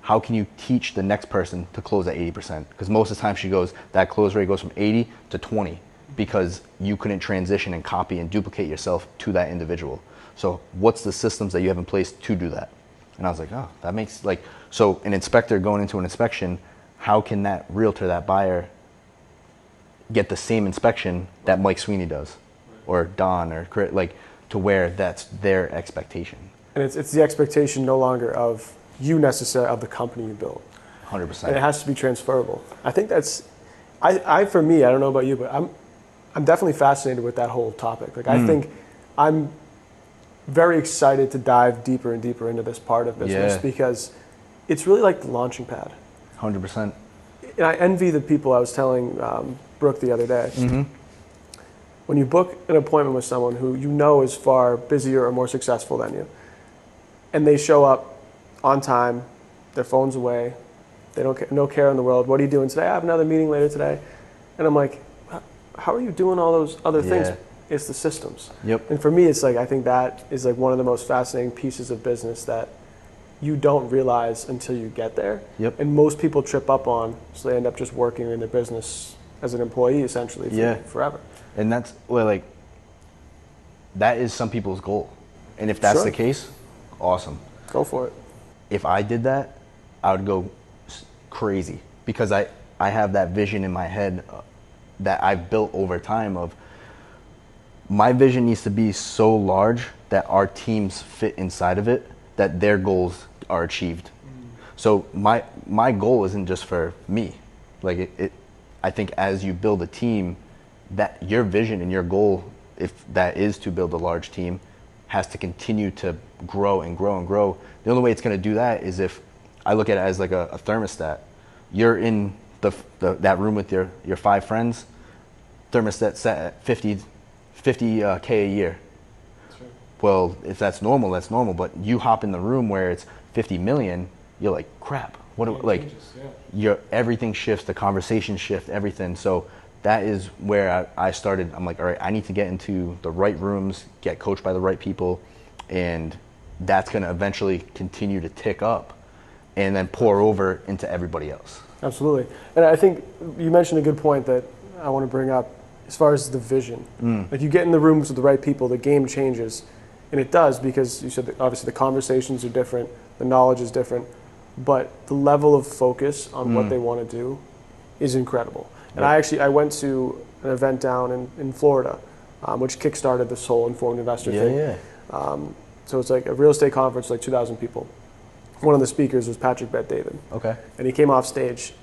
how can you teach the next person to close at 80%? Because most of the time, she goes, that close rate goes from 80 to 20 because you couldn't transition and copy and duplicate yourself to that individual. So what's the systems that you have in place to do that? And I was like, oh, that makes, like, so an inspector going into an inspection, how can that realtor, that buyer, get the same inspection that Mike Sweeney does, or Don, or like, to where that's their expectation? And it's the expectation no longer of you necessarily, of the company you built. 100%. And it has to be transferable. I think that's, for me, I don't know about you, but I'm definitely fascinated with that whole topic. Like, I think I'm very excited to dive deeper and deeper into this part of business because it's really like the launching pad. 100%. And I envy the people. I was telling Brooke the other day, when you book an appointment with someone who you know is far busier or more successful than you, and they show up on time, their phone's away, they don't no care in the world. What are you doing today? I have another meeting later today. And I'm like, how are you doing all those other things? It's the systems. Yep. And for me, it's like, I think that is like one of the most fascinating pieces of business that you don't realize until you get there. Yep. And most people trip up on, so they end up just working in their business as an employee essentially forever. And that's, well, like, that is some people's goal. And if that's the case, awesome. Go for it. If I did that, I would go crazy because I have that vision in my head that I've built over time of, my vision needs to be so large that our teams fit inside of it, that their goals are achieved. So my goal isn't just for me. Like, I think as you build a team, that your vision and your goal, if that is to build a large team, has to continue to grow and grow and grow. The only way it's going to do that is if I look at it as like a thermostat. You're in that room with your 5 friends, thermostat set at 50K a year. well, if that's normal, that's normal. But you hop in the room where it's 50 million, you're like, crap. What do, like, everything shifts, the conversation shift, everything. So that is where I started. I'm like, all right, I need to get into the right rooms, get coached by the right people, and that's going to eventually continue to tick up and then pour over into everybody else. Absolutely. And I think you mentioned a good point that I want to bring up as far as the vision. Like, you get in the rooms with the right people, the game changes. And it does, because you said that obviously the conversations are different, the knowledge is different, but the level of focus on what they want to do is incredible. And I went to an event down in Florida, which kickstarted this whole informed investor thing. Yeah. So it's like a real estate conference, like 2,000 people. One of the speakers was Patrick Bet-David. Okay. And he came off stage,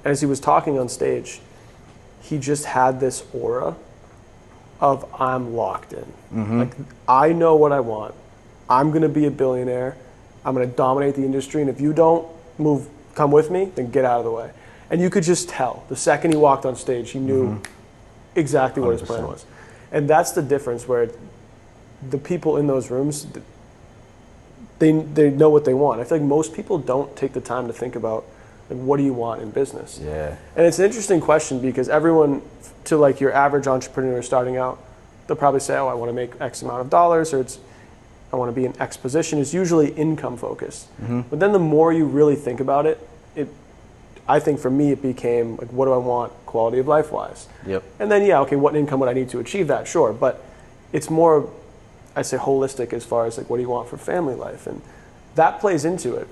and as he was talking on stage, he just had this aura of, I'm locked in. Like, I know what I want. I'm going to be a billionaire. I'm going to dominate the industry, and if you don't come with me, then get out of the way. And you could just tell. The second he walked on stage, he knew exactly what his plan was. And that's the difference, where the people in those rooms, they know what they want. I feel like most people don't take the time to think about, like, what do you want in business? Yeah. And it's an interesting question, because everyone, to like your average entrepreneur starting out, they'll probably say, oh, I want to make X amount of dollars, or I want to be in X position. Is usually income focused. But then the more you really think about it, I think for me it became like, what do I want quality of life wise? Yep. And then, yeah, okay, what income would I need to achieve that? Sure. But it's more, I'd say, holistic as far as like, what do you want for family life? And that plays into it.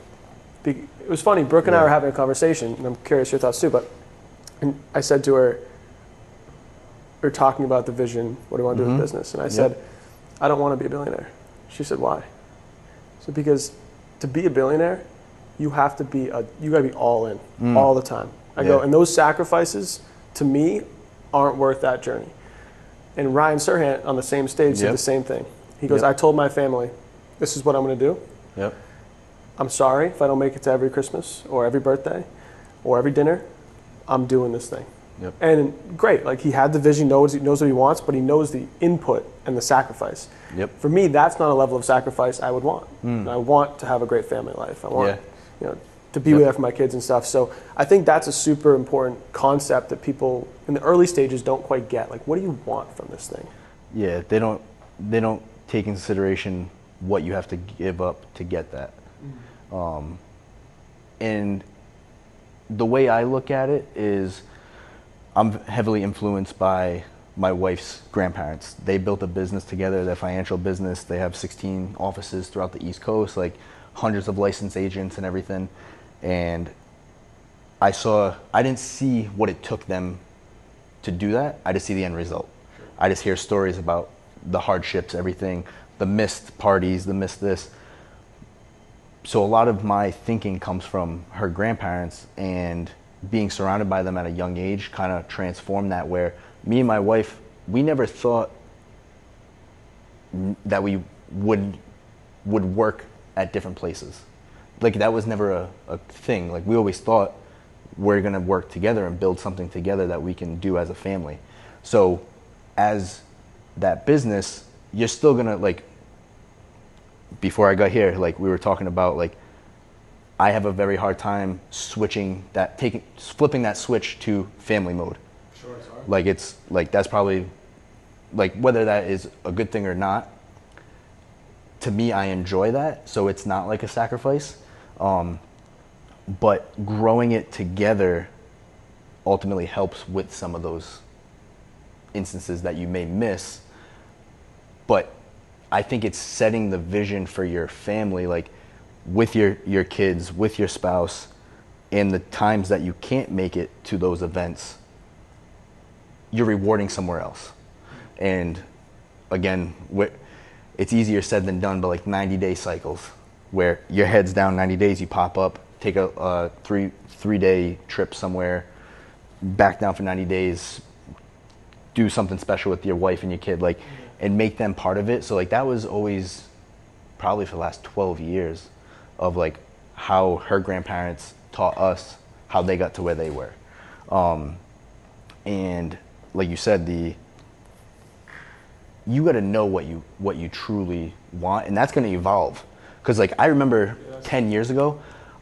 It was funny, Brooke and I were having a conversation, and I'm curious your thoughts too, but I said to her, we were talking about the vision, what do you want to do with business? And I said, I don't want to be a billionaire. She said, why? So because to be a billionaire, you got to be all in all the time. I go, and those sacrifices to me aren't worth that journey. And Ryan Serhant on the same stage said the same thing. He goes, I told my family, this is what I'm going to do. Yep. I'm sorry if I don't make it to every Christmas or every birthday or every dinner. I'm doing this thing. Yep. And great, like, he had the vision, knows what he wants, but he knows the input and the sacrifice. Yep. For me, that's not a level of sacrifice I would want. And I want to have a great family life. I want to be there for my kids and stuff. So I think that's a super important concept that people in the early stages don't quite get. Like, what do you want from this thing? Yeah, they don't take into consideration what you have to give up to get that. And the way I look at it is, I'm heavily influenced by my wife's grandparents. They built a business together, their financial business. They have 16 offices throughout the East Coast, like hundreds of licensed agents and everything. And I didn't see what it took them to do that. I just see the end result. I just hear stories about the hardships, everything, the missed parties, the missed this. So a lot of my thinking comes from her grandparents, and being surrounded by them at a young age kind of transformed that, where me and my wife, we never thought that we would work at different places. Like, that was never a thing. Like, we always thought we're going to work together and build something together that we can do as a family. So as that business, you're still going to, like, before I got here, like, we were talking about, like, I have a very hard time flipping that switch to family mode. Sure, it's hard. Like, it's like, that's probably, like, whether that is a good thing or not, to me, I enjoy that, so it's not like a sacrifice. But growing it together ultimately helps with some of those instances that you may miss. But I think it's setting the vision for your family, like, with your kids, with your spouse, and the times that you can't make it to those events, you're rewarding somewhere else. And again, it's easier said than done, but like 90-day cycles, where your head's down 90 days, you pop up, take a three-day trip somewhere, back down for 90 days, do something special with your wife and your kid, like, and make them part of it. So like, that was always probably for the last 12 years of like how her grandparents taught us how they got to where they were. And like you said, you got to know what you truly want, and that's going to evolve. Because like I remember 10 years ago,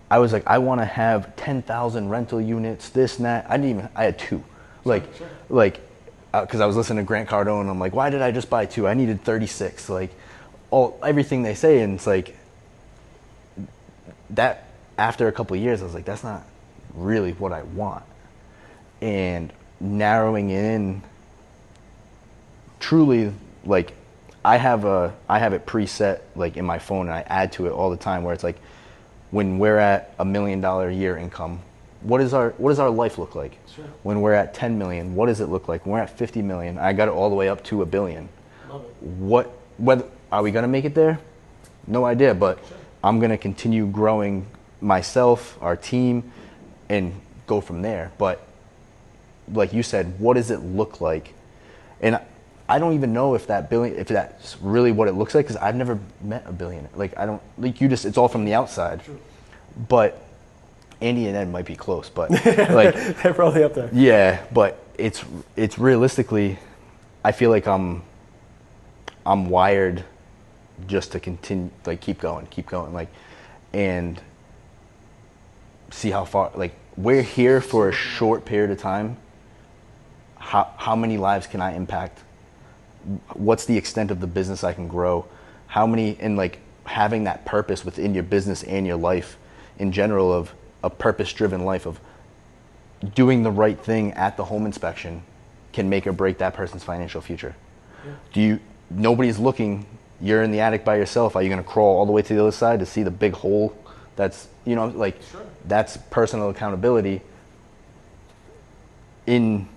I was like, I want to have 10,000 rental units, this and that. I had 2, because I was listening to Grant Cardone, and I'm like, why did I just buy 2? I needed 36. Like everything they say, and it's like that. After a couple of years, I was like, that's not really what I want. And narrowing in, truly, like I have it preset like in my phone, and I add to it all the time, where it's like, when we're at $1 million a year income, what does our life look like? Sure. When we're at 10 million, what does it look like? When we're at 50 million, I got it all the way up to $1 billion. Love it. Whether are we gonna make it there? No idea, but sure. I'm gonna continue growing myself, our team, and go from there. But like you said, what does it look like? And I don't even know if that's really what it looks like, because I've never met a billionaire. Like it's all from the outside. True. But Andy and Ed might be close, but like they're probably up there. Yeah, but it's realistically, I feel like I'm wired just to continue, like keep going, like, and see how far. Like we're here for a short period of time. How many lives can I impact? What's the extent of the business I can grow? How many, and like having that purpose within your business and your life in general, of a purpose-driven life of doing the right thing at the home inspection can make or break that person's financial future. Yeah. Nobody's looking, you're in the attic by yourself. Are you going to crawl all the way to the other side to see the big hole? That's, sure. That's personal accountability in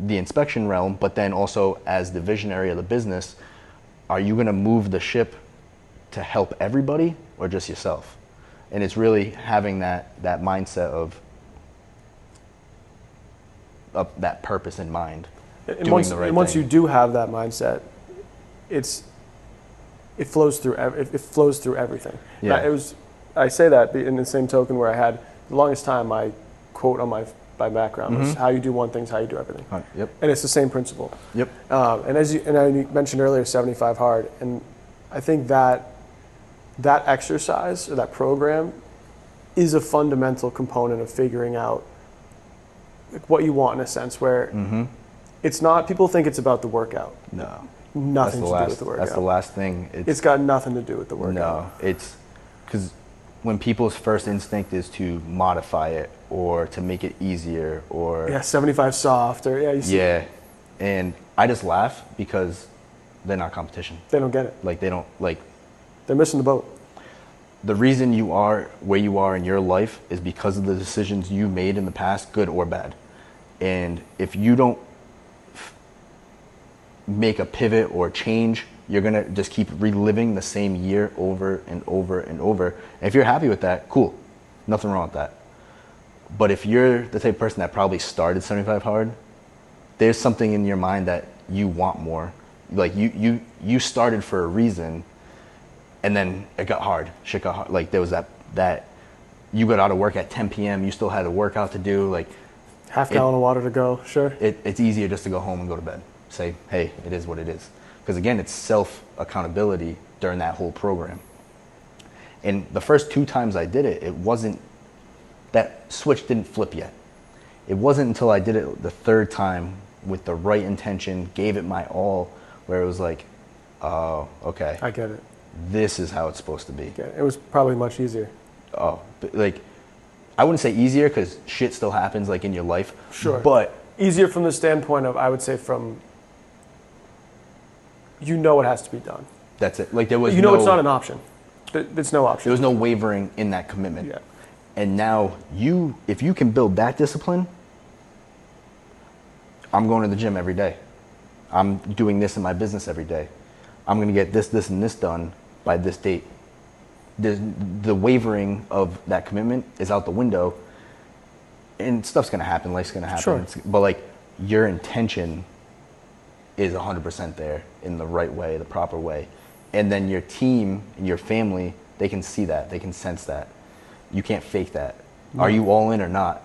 the inspection realm, but then also as the visionary of the business, are you going to move the ship to help everybody or just yourself? And it's really having that mindset of that purpose in mind, doing the right thing. Once you do have that mindset, it flows through everything. Yeah. I say that in the same token where I had the longest time, my quote on my background was, how you do one thing is how you do everything. Yep. And it's the same principle. Yep. And I mentioned earlier, 75 hard, and I think that exercise or that program is a fundamental component of figuring out what you want, in a sense, where it's not, people think it's about the workout. No. Nothing to do with the workout. That's the last thing. It's got nothing to do with the workout. No, it's because when people's first instinct is to modify it or to make it easier, or 75 soft, or you see. Yeah, and I just laugh because they're not competition. They don't get it. Like they don't like. They're missing the boat. The reason you are where you are in your life is because of the decisions you made in the past, good or bad. And if you don't make a pivot or change, you're going to just keep reliving the same year over and over and over. And if you're happy with that, cool. Nothing wrong with that. But if you're the type of person that probably started 75 hard, there's something in your mind that you want more. Like you started for a reason, and then it got hard. Shit got hard. Like there was that you got out of work at 10 p.m. You still had a workout to do. Like half gallon of water to go. Sure. It's easier just to go home and go to bed. Say, hey, it is what it is. Because again, it's self accountability during that whole program. And the first 2 times I did it, it wasn't, that switch didn't flip yet. It wasn't until I did it the 3rd time with the right intention, gave it my all, where it was like, oh, okay. I get it. This is how it's supposed to be. It was probably much easier. Oh, but like, I wouldn't say easier because shit still happens like in your life. Sure. But easier from the standpoint of, I would say, from, you know, it has to be done. That's it. Like there was it's not an option. There's no option. There was no wavering in that commitment. Yeah. And now if you can build that discipline, I'm going to the gym every day. I'm doing this in my business every day. I'm going to get this, and this done by this date. The wavering of that commitment is out the window, and stuff's going to happen. Life's going to happen. Sure. But like your intention is 100% there in the right way, the proper way. And then your team and your family, they can see that. They can sense that. You can't fake that. No. Are you all in or not?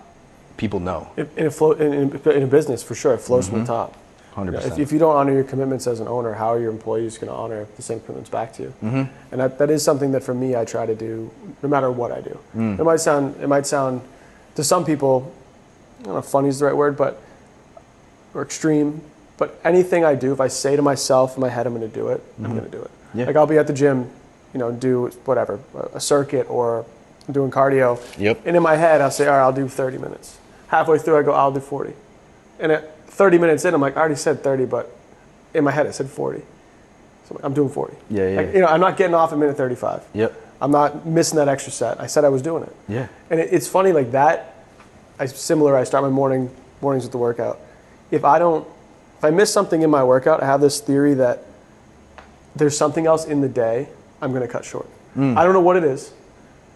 People know. In a business, for sure, it flows from the top. 100%. If you don't honor your commitments as an owner, how are your employees going to honor the same commitments back to you? And that is something that for me I try to do no matter what I do. It might sound to some people, I don't know if funny is the right word, or extreme. But anything I do, if I say to myself in my head I'm going to do it, I'm going to do it. Yeah. Like I'll be at the gym, do whatever, a circuit or doing cardio. Yep. And in my head I'll say, all right, I'll do 30 minutes. Halfway through I go, I'll do 40. And at 30 minutes in, I'm like, I already said 30, but in my head I said 40. So I'm doing 40. Yeah. Like, I'm not getting off at minute 35. Yep. I'm not missing that extra set. I said I was doing it. Yeah. And it's funny like that. I start my mornings with the workout. If I miss something in my workout, I have this theory that there's something else in the day I'm going to cut short. I don't know what it is.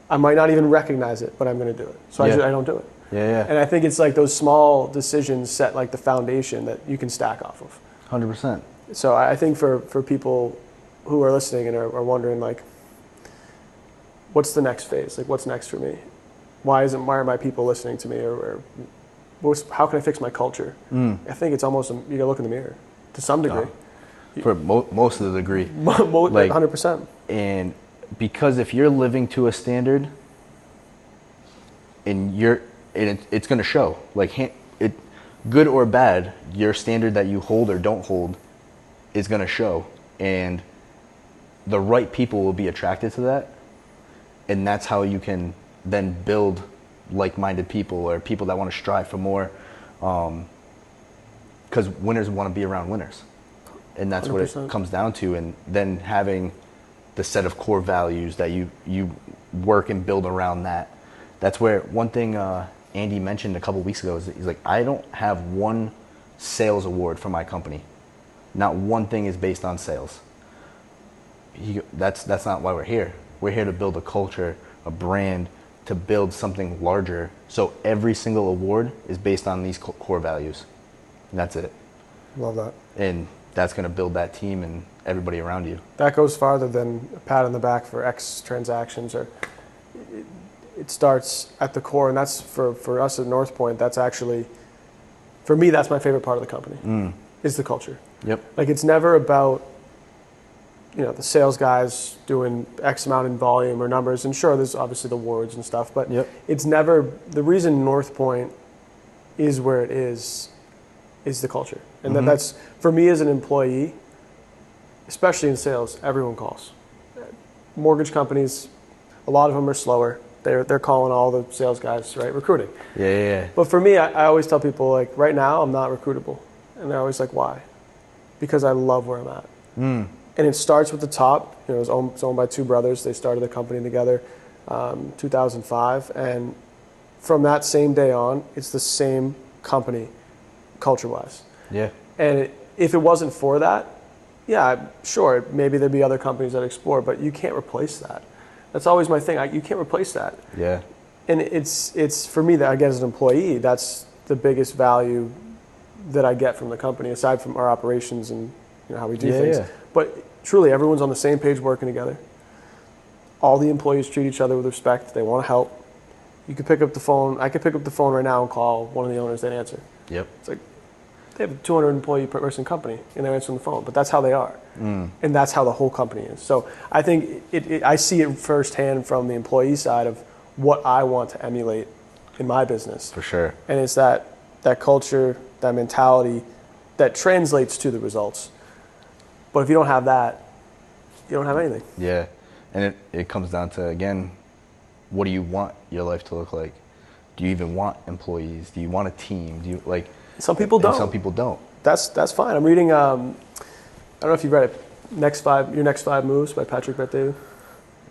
I might not even recognize it, but I'm going to do it. So I don't do it. Yeah. And I think it's like those small decisions set like the foundation that you can stack off of. 100%. So I think for people who are listening and are wondering like, what's the next phase? Like what's next for me? Why are my people listening to me? Or how can I fix my culture? I think it's almost, you gotta look in the mirror to some degree. For most of the degree. Like 100%. And because if you're living to a standard and it's going to show, like good or bad, your standard that you hold or don't hold is going to show, and the right people will be attracted to that, and that's how you can then build like-minded people or people that want to strive for more, because winners want to be around winners, and that's 100%. What it comes down to. And then having the set of core values that you work and build around that. That's where one thing Andy mentioned a couple weeks ago is that he's like, I don't have one sales award for my company. Not one thing is based on sales. That's not why we're here. We're here to build a culture, a brand, to build something larger. So every single award is based on these core values. And that's it. Love that. And that's going to build that team and everybody around you. That goes farther than a pat on the back for X transactions, or it starts at the core. And that's for us at North Point, that's actually, for me, that's my favorite part of the company, is the culture. Yep. Like it's never about, the sales guys doing X amount in volume or numbers. And sure, there's obviously the awards and stuff, but it's never, the reason North Point is where it is the culture. And that's, for me as an employee, especially in sales, everyone calls. Mortgage companies, a lot of them are slower. They're calling all the sales guys, right? Recruiting. Yeah. But for me, I always tell people, like, right now, I'm not recruitable. And they're always like, why? Because I love where I'm at. And it starts with the top. It's owned by two brothers. They started the company together 2005. And from that same day on, it's the same company culture-wise. Yeah. And if it wasn't for that, sure, maybe there'd be other companies that explore, but you can't replace that. That's always my thing. You can't replace that. Yeah. And it's for me, that again, as an employee, that's the biggest value that I get from the company, aside from our operations and how we do things. Yeah. But truly, everyone's on the same page working together. All the employees treat each other with respect. They want to help. You could pick up the phone. I could pick up the phone right now and call one of the owners. They'd answer. Yep. It's like they have a 200 employee person company, and they're answering the phone. But that's how they are, and that's how the whole company is. So I think I see it firsthand from the employee side of what I want to emulate in my business. For sure. And it's that culture, that mentality, that translates to the results. But if you don't have that, you don't have anything. Yeah, and it comes down to, again, what do you want your life to look like? Do you even want employees? Do you want a team? Do you like? Some people don't. Some people don't. That's fine. I'm reading. I don't know if you've read it. Your Next Five Moves by Patrick Bet-David.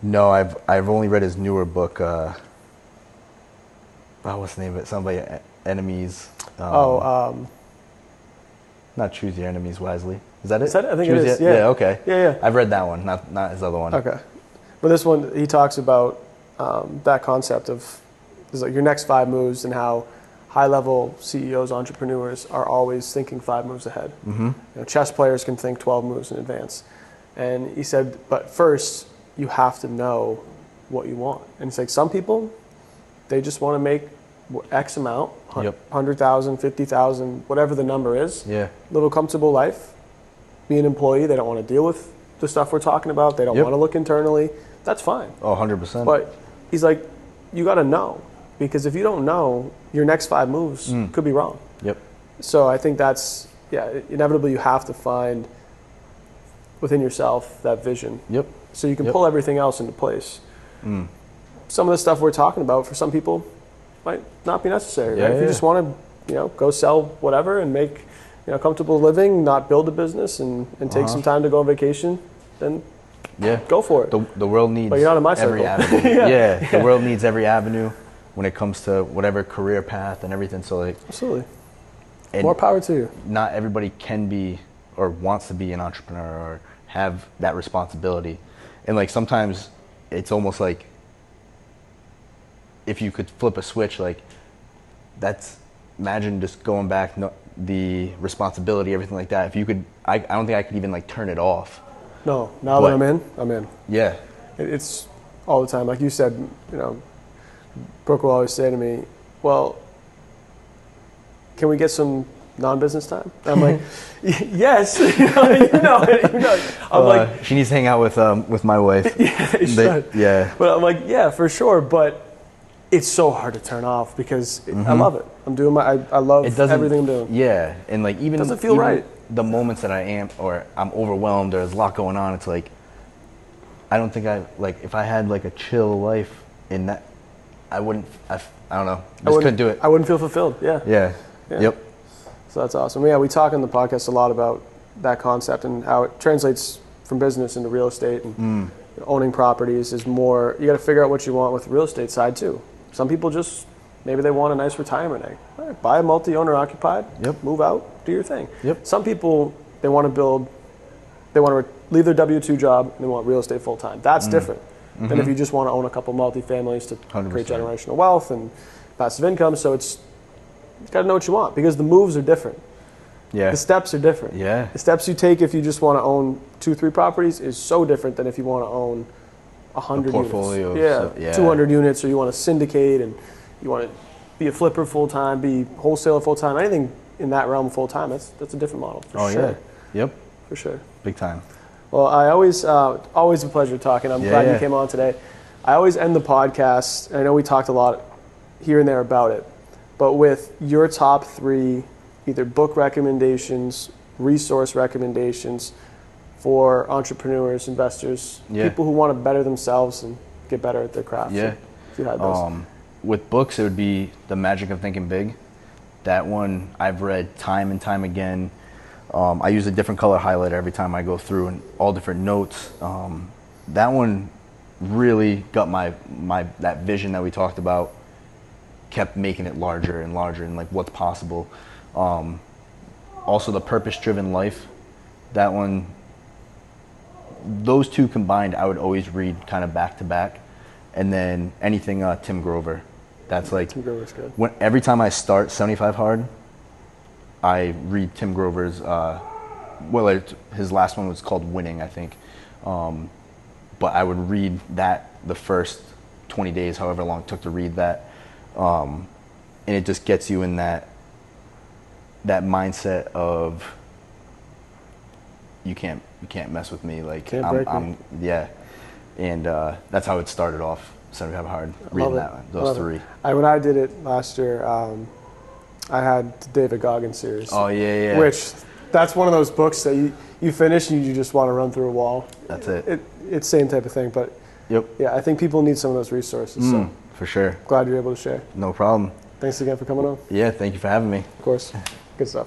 No, I've only read his newer book. What's the name of it? Something about enemies. Not Choose Your Enemies Wisely. Is that it? I think it is. Yeah. Okay. Yeah. I've read that one, not his other one. Okay, but this one he talks about that concept of like your next 5 moves and how high-level CEOs, entrepreneurs are always thinking 5 moves ahead. Chess players can think 12 moves in advance. And he said, but first you have to know what you want. And it's like some people, they just want to make X amount, Yep. 100,000, 50,000, whatever the number is. Yeah. Live a comfortable life. Be an employee. They don't want to deal with the stuff we're talking about. They don't Yep. want to look internally. That's fine. Oh, 100%. But he's like, you got to know, because if you don't know, your next 5 moves could be wrong. Yep. So I think that's, inevitably you have to find within yourself that vision. Yep. So you can pull everything else into place. Some of the stuff we're talking about for some people might not be necessary. Right? If you just want to, go sell whatever and make, a comfortable living, not build a business and take some time to go on vacation, then go for it. The world needs but you're not in my every circle. avenue. The world needs every avenue when it comes to whatever career path and everything. So like, absolutely. More power to you. Not everybody can be or wants to be an entrepreneur or have that responsibility. And like sometimes it's almost like if you could flip a switch, like imagine just going back, the responsibility, everything like that. If you could, I don't think I could even like turn it off. No, now that I'm in. Yeah. It's all the time. Like you said, Brooke will always say to me, well, can we get some non-business time? And I'm like, yes. I'm like, she needs to hang out with my wife. Yeah. But I'm like, yeah, for sure. But it's so hard to turn off because I love it. I'm doing I love everything I'm doing. Yeah, and like even doesn't feel right. The moments that I'm overwhelmed, there's a lot going on. It's like I don't think if I had like a chill life in that, I don't know. Couldn't do it. I wouldn't feel fulfilled. Yeah. Yep. So that's awesome. Yeah, we talk in the podcast a lot about that concept and how it translates from business into real estate and owning properties is more. You got to figure out what you want with the real estate side too. Some people just maybe they want a nice retirement egg. All right, buy a multi-owner occupied. Yep. Move out. Do your thing. Yep. Some people they want to leave their W-2 job and they want real estate full time. That's different than if you just want to own a couple multifamilies to 100%. create generational wealth and passive income. So you got to know what you want because the moves are different. Yeah. The steps are different. Yeah. The steps you take if you just want to own 2-3 properties is so different than if you want to own 100 portfolio units. 200 units, or you want to syndicate and you want to be a flipper full time, be wholesaler full time. Anything in that realm full time, that's a different model for sure. Yeah. Yep. For sure. Big time. Well, I always a pleasure talking. I'm glad you came on today. I always end the podcast, and I know we talked a lot here and there about it, but with your top 3 either book recommendations, resource recommendations for entrepreneurs, investors, people who want to better themselves and get better at their craft. Yeah. If you had those. With books, it would be The Magic of Thinking Big. That one I've read time and time again. I use a different color highlighter every time I go through and all different notes. That one really got that vision that we talked about, kept making it larger and larger and like what's possible. Also The Purpose-Driven Life, that one, those two combined I would always read kind of back to back. And then anything Tim Grover. That's like Tim Grover's good. Every time I start 75 Hard, I read Tim Grover's, his last one was called Winning, I think. But I would read that the first 20 days, however long it took to read that. And it just gets you in that mindset of you can't mess with me. Like can't break me. Yeah. And that's how it started off, 75 Hard, reading those 3. When I did it last year, I had the David Goggins series. Oh, yeah. Which, that's one of those books that you finish and you just want to run through a wall. That's it. It's same type of thing, but yeah, I think people need some of those resources. So for sure. Glad you're able to share. No problem. Thanks again for coming on. Yeah, thank you for having me. Of course. Good stuff.